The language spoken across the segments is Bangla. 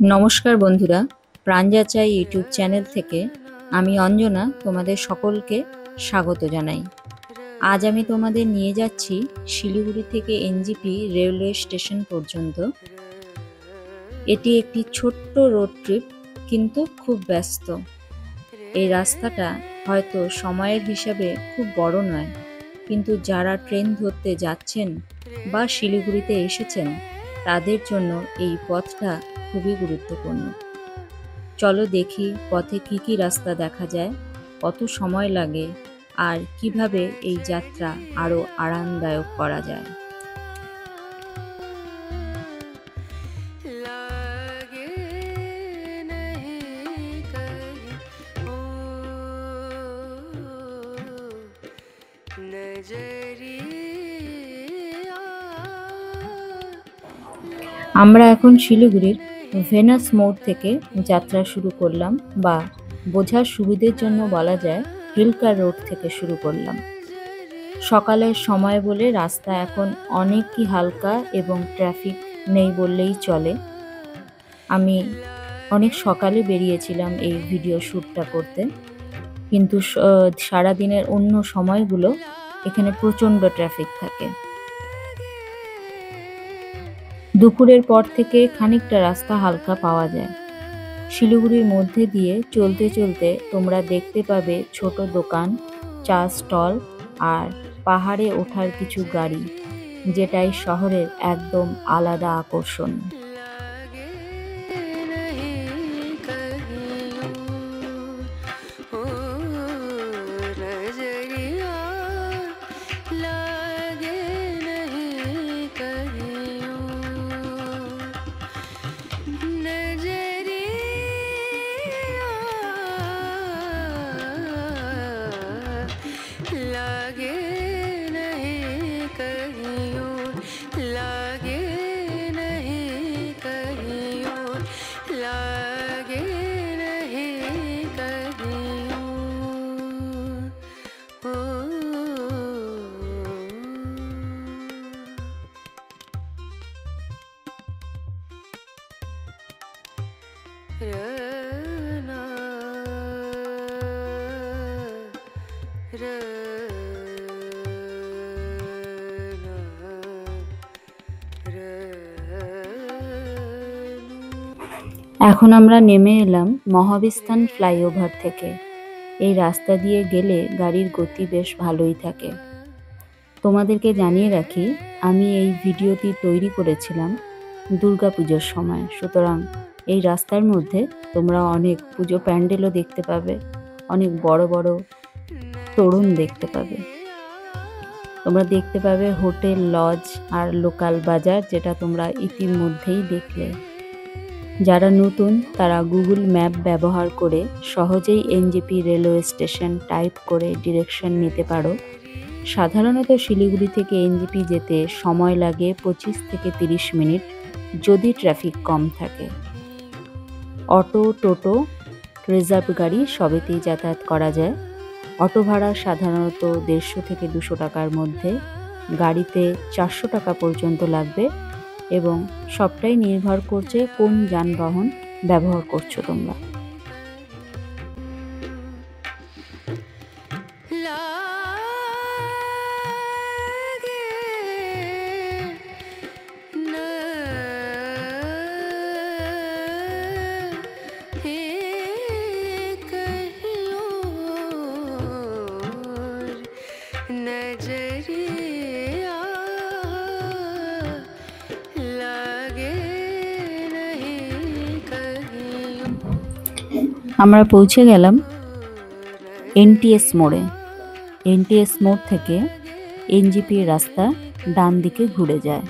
নমস্কার বন্ধুরা, প্রাণযাচাই ইউটিউব চ্যানেল থেকে আমি অঞ্জনা তোমাদের সকলকে স্বাগত জানাই। আজ আমি তোমাদের নিয়ে যাচ্ছি শিলিগুড়ি থেকে এনজেপি রেলওয়ে স্টেশন পর্যন্ত। এটি একটি ছোট্ট রোড ট্রিপ, কিন্তু খুব ব্যস্ত। এই রাস্তাটা হয়তো সময়ের হিসাবে খুব বড় নয়, কিন্তু যারা ট্রেন ধরতে যাচ্ছেন বা শিলিগুড়িতে এসেছেন তাদের জন্য এই পথটা খুবই গুরুত্বপূর্ণ। চলো দেখি পথে কি কি রাস্তা দেখা যায়, কত সময় লাগে, আর কিভাবে এই যাত্রা আরো আরামদায়ক করা যায়। আমরা এখন শিলিগুড়ির ভেনাস মোড় থেকে যাত্রা শুরু করলাম, বা বোঝার সুবিধের জন্য বলা যায় হিলকা রোড থেকে শুরু করলাম। সকালের সময় বলে রাস্তা এখন অনেকই হালকা এবং ট্রাফিক নেই বললেই চলে। আমি অনেক সকালে বেরিয়েছিলাম এই ভিডিও শ্যুটটা করতে, কিন্তু সারাদিনের অন্য সময়গুলো এখানে প্রচণ্ড ট্রাফিক থাকে। দুপুরের পর থেকে খানিকটা রাস্তা হালকা পাওয়া যায়। শিলিগুড়ির মধ্যে দিয়ে চলতে চলতে তোমরা দেখতে পাবে ছোট দোকান, চা স্টল আর পাহাড়ে ওঠার কিছু গাড়ি, যেটাই শহরের একদম আলাদা আকর্ষণ। এখন আমরা নেমে এলাম মহাবিস্তান ফ্লাইওভার থেকে। এই রাস্তা দিয়ে গেলে গাড়ির গতি বেশ ভালোই থাকে। তোমাদেরকে জানিয়ে রাখি, আমি এই ভিডিওটি তৈরি করেছিলাম দুর্গাপুজোর সময়, সুতরাং এই রাস্তার মধ্যে তোমরা অনেক পুজো প্যান্ডেলও দেখতে পাবে, অনেক বড় বড় তোরণ দেখতে পাবে। তোমরা দেখতে পাবে হোটেল, লজ আর লোকাল বাজার, যেটা তোমরা ইতিমধ্যেই দেখলে। যারা নতুন তারা গুগল ম্যাপ ব্যবহার করে সহজেই এনজেপি রেলওয়ে স্টেশন টাইপ করে ডিরেকশন নিতে পারো। সাধারণত শিলিগুড়ি থেকে এনজেপি যেতে সময় লাগে 25 থেকে 30 মিনিট, যদি ট্রাফিক কম থাকে। অটো, টোটো, রিজার্ভ গাড়ি সবেতেই যাতায়াত করা যায়। অটো ভাড়া সাধারণত 150 থেকে 200 টাকার মধ্যে, গাড়িতে 400 টাকা পর্যন্ত লাগবে, এবং সবটাই নির্ভর করছে কোন যানবাহন ব্যবহার করছো তোমরা। আমরা পৌঁছে গেলাম এনটিএস মোড়ে। এনটিএস মোড় থেকে এনজেপির রাস্তা ডান দিকে ঘুরে যায়।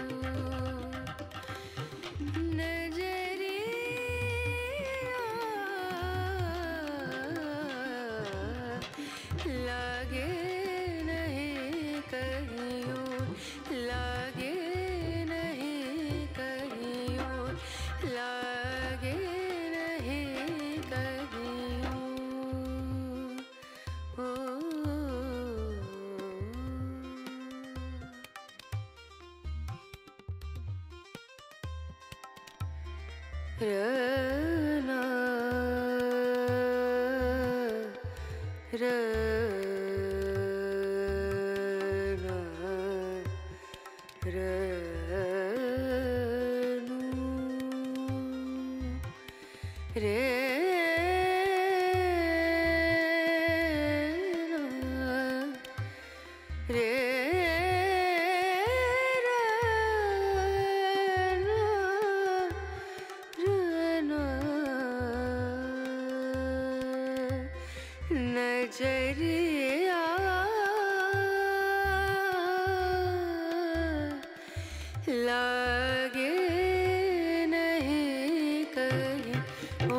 रना रना रनु रे रे नजरिया लागे नहीं कहीं ओ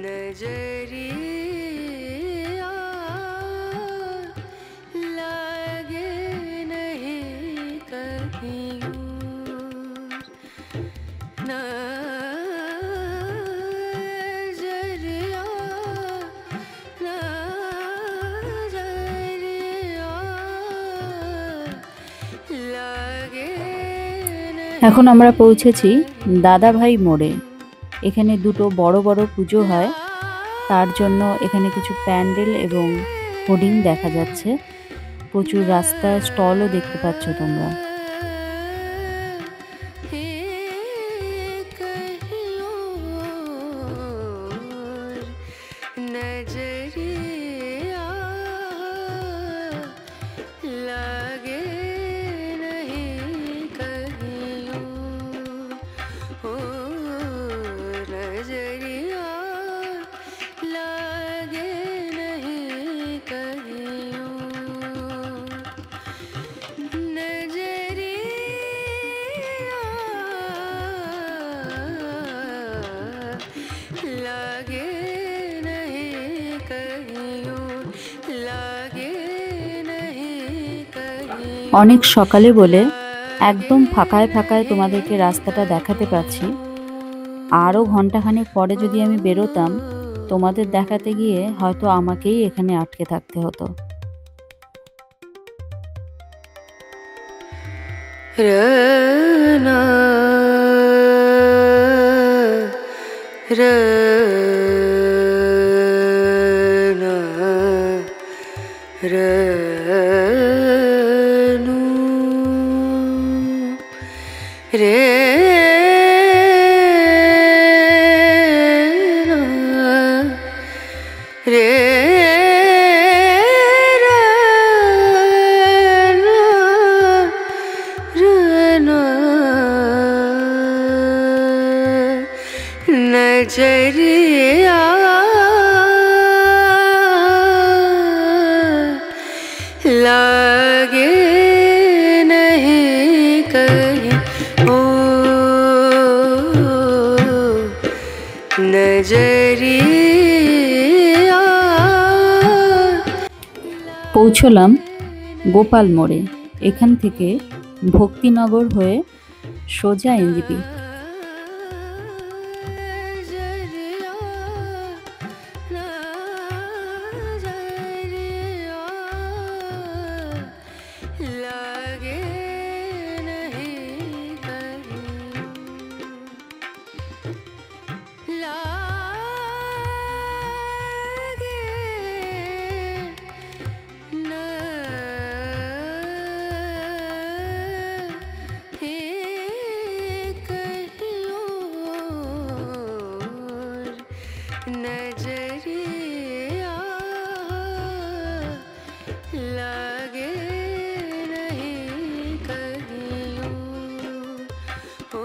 नजरिया लागे नहीं कहीं नजरिया नजरिया लागे এখন আমরা পৌঁছেছি দাদাভাই মোড়ে। এখানে দুটো বড় বড় পুজো হয়, তার জন্য এখানে কিছু প্যান্ডেল এবং হোর্ডিং দেখা যাচ্ছে। প্রচুর রাস্তায় স্টলও দেখতে পাচ্ছ তোমরা। नजरिया लागे नहीं कहीं ओ नजरिया लागे नहीं कहीं नजरिया लागे অনেক সকালে বলে একদম ফাঁকায় ফাঁকায় তোমাদেরকে রাস্তাটা দেখাতে পারছি। আরও ঘন্টাখানেক পরে যদি আমি বেরোতাম, তোমাদের দেখাতে গিয়ে হয়তো আমাকেই এখানে আটকে থাকতে হতো। रना रना रनु रे रे नजरिया लागे नहीं कहीं ओ नजरिया পৌঁছলাম গোপাল মোড়ে। এখান থেকে ভক্তিনগর হয়ে সোজা এনজিপি। लागे नहीं कहीं लागे नहीं कहीं नजरिया लागे नहीं कहीं ओ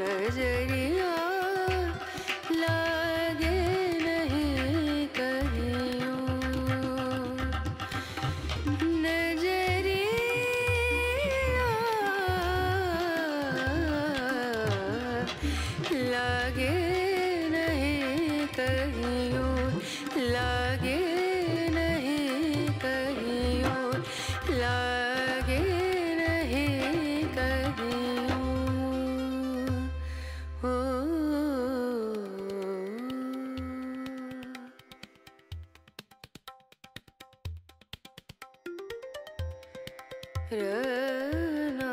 नजरिया लागे नहीं कहीं नजरिया लागे नहीं कहीं लागे नहीं कहीं लागे नहीं कहीं ओ रना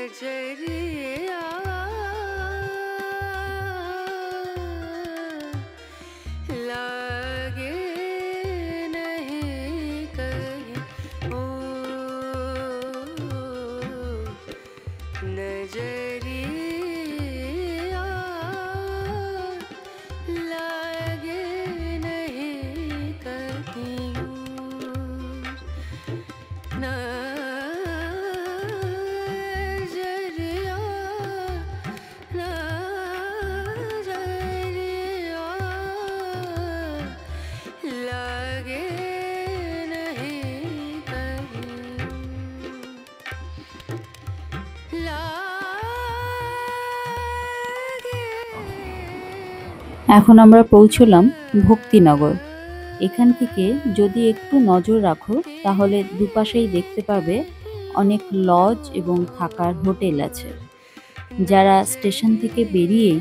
नजरिया लागे नहीं कहीं ओ नजरिया लागे नहीं कहीं नजरिया नजरिया लागे नहीं कहीं लागे এখন আমরা পৌঁছলাম ভক্তিনগর। এখান থেকে যদি একটু নজর রাখো তাহলে দুপাশেই দেখতে পাবে অনেক লজ এবং থাকার হোটেল আছে। যারা স্টেশন থেকে বেরিয়েই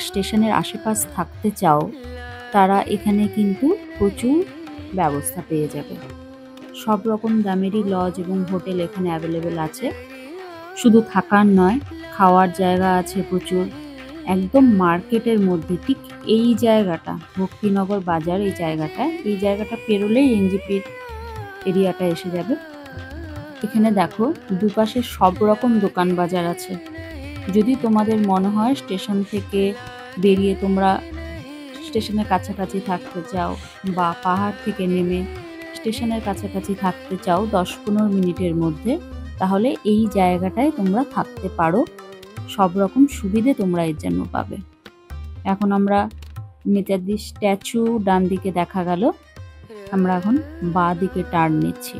স্টেশনের আশেপাশ থাকতে চাও তারা এখানে কিন্তু প্রচুর ব্যবস্থা পেয়ে যাবে। সব রকম দামেরই লজ এবং হোটেল এখানে অ্যাভেলেবেল আছে। শুধু থাকার নয়, খাওয়ার জায়গা আছে প্রচুর। একদম মার্কেটের মধ্যে ঠিক এই জায়গাটা, ভক্তিনগর বাজার, এই জায়গাটা পেরোলেই এনজিপির এরিয়াটা এসে যাবে। এখানে দেখো দুপাশে সব রকম দোকান বাজার আছে। যদি তোমাদের মনে হয় স্টেশন থেকে বেরিয়ে তোমরা স্টেশনের কাছাকাছি থাকতে চাও বা পাহাড় থেকে নেমে স্টেশনের কাছাকাছি থাকতে চাও 10-15 মিনিটের মধ্যে, তাহলে এই জায়গাটায় তোমরা থাকতে পারো। সব রকম সুবিধে তোমরা এর জন্য পাবে। এখন আমরা নেতাজি স্ট্যাচু ডান দিকে দেখা গেল, আমরা এখন বাঁ দিকে টার্ন নিচ্ছি।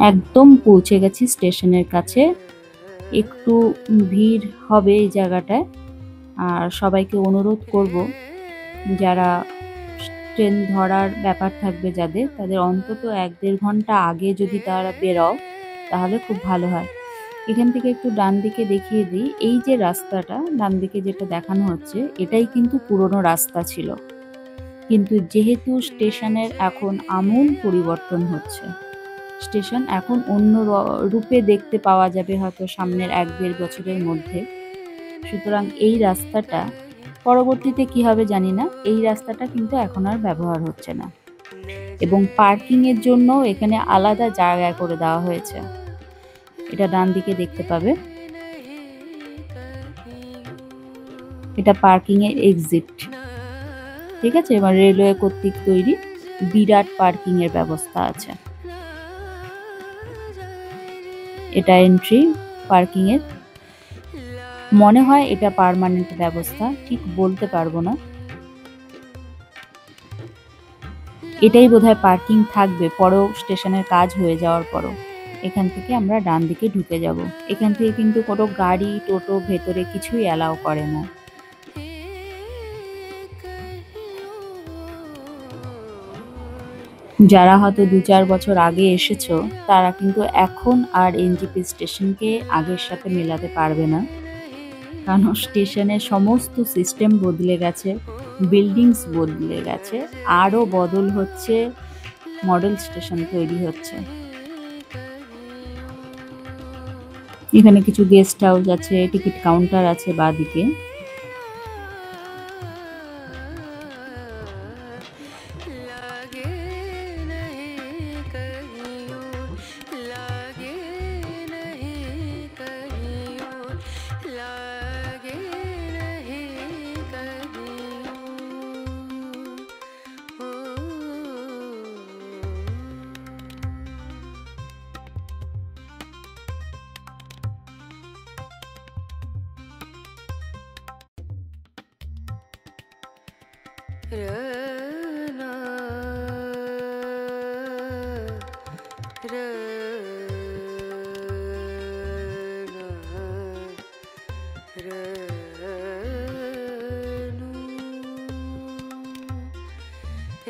একদম পৌঁছে গেছি স্টেশনের কাছে। একটু ভিড় হবে এই জায়গাটায়, আর সবাইকে অনুরোধ করব যারা ট্রেন ধরার ব্যাপার থাকবে তাদের অন্তত 1-1.5 ঘন্টা আগে যদি তারা বেরও তাহলে খুব ভালো হয়। এখান থেকে একটু ডান দিকে দেখিয়ে দিই, এই যে রাস্তাটা ডান দিকে যেটা দেখানো হচ্ছে এটাই কিন্তু পুরনো রাস্তা ছিল, কিন্তু যেহেতু স্টেশনের এখন আমূল পরিবর্তন হচ্ছে, স্টেশন এখন অন্য রূপে দেখতে পাওয়া যাবে হয়তো সামনের 1-1.5 বছরের মধ্যে। সুতরাং এই রাস্তাটা পরবর্তীতে কি হবে জানি না, এই রাস্তাটা কিন্তু এখন আর ব্যবহার হচ্ছে না এবং পার্কিংয়ের জন্য এখানে আলাদা জায়গা করে দেওয়া হয়েছে। এটা ডান দিকে দেখতে পাবে, এটা পার্কিংয়ের এক্সিট। ঠিক আছে, এবার রেলওয়ে কর্তৃক তৈরি বিরাট পার্কিংয়ের ব্যবস্থা আছে। এটা এন্ট্রি পার্কিংয়ের, মনে হয় এটা পার্মানেন্ট ব্যবস্থা, ঠিক বলতে পারবো না। এটাই বোধহয় পার্কিং থাকবে পরেও, স্টেশনের কাজ হয়ে যাওয়ার পরও। এখান থেকে আমরা ডান দিকে ঢুকে যাব। এখান থেকে কিন্তু কোনো গাড়ি টোটো ভেতরে কিছুই অ্যালাউ করে না। যারা হয়তো 2-4 বছর আগে এসেছো তারা কিন্তু এখন আর এনজিপি স্টেশনকে আগের সাথে মেলাতে পারবে না, কারণ স্টেশনের সমস্ত সিস্টেম বদলে গেছে, বিল্ডিংস বদলে গেছে, আরও বদল হচ্ছে, মডেল স্টেশন তৈরি হচ্ছে। এখানে কিছু গেস্ট হাউস আছে, টিকিট কাউন্টার আছে বাঁদিকে।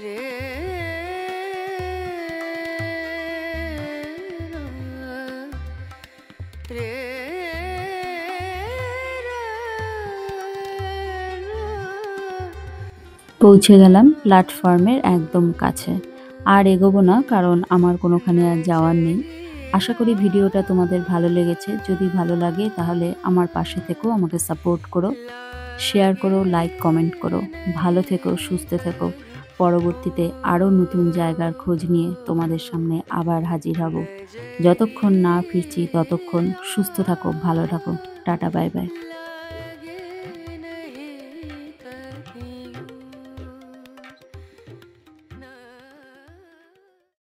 रे रे পৌঁছে গেলাম প্ল্যাটফর্মের একদম কাছে। আর এগোবো না, কারণ আমার কোনোখানে আর যাওয়ার নেই। আশা করি ভিডিওটা তোমাদের ভালো লেগেছে। যদি ভালো লাগে তাহলে আমার পাশে থেকো, আমাকে সাপোর্ট করো, শেয়ার করো, লাইক কমেন্ট করো। ভালো থেকো, সুস্থ থেকো। পরবর্তীতে আরও নতুন জায়গার খোঁজ নিয়ে তোমাদের সামনে আবার হাজির হব। যতক্ষণ না ফিরছি ততক্ষণ সুস্থ থাকো, ভালো থাকো। Tata, bye bye.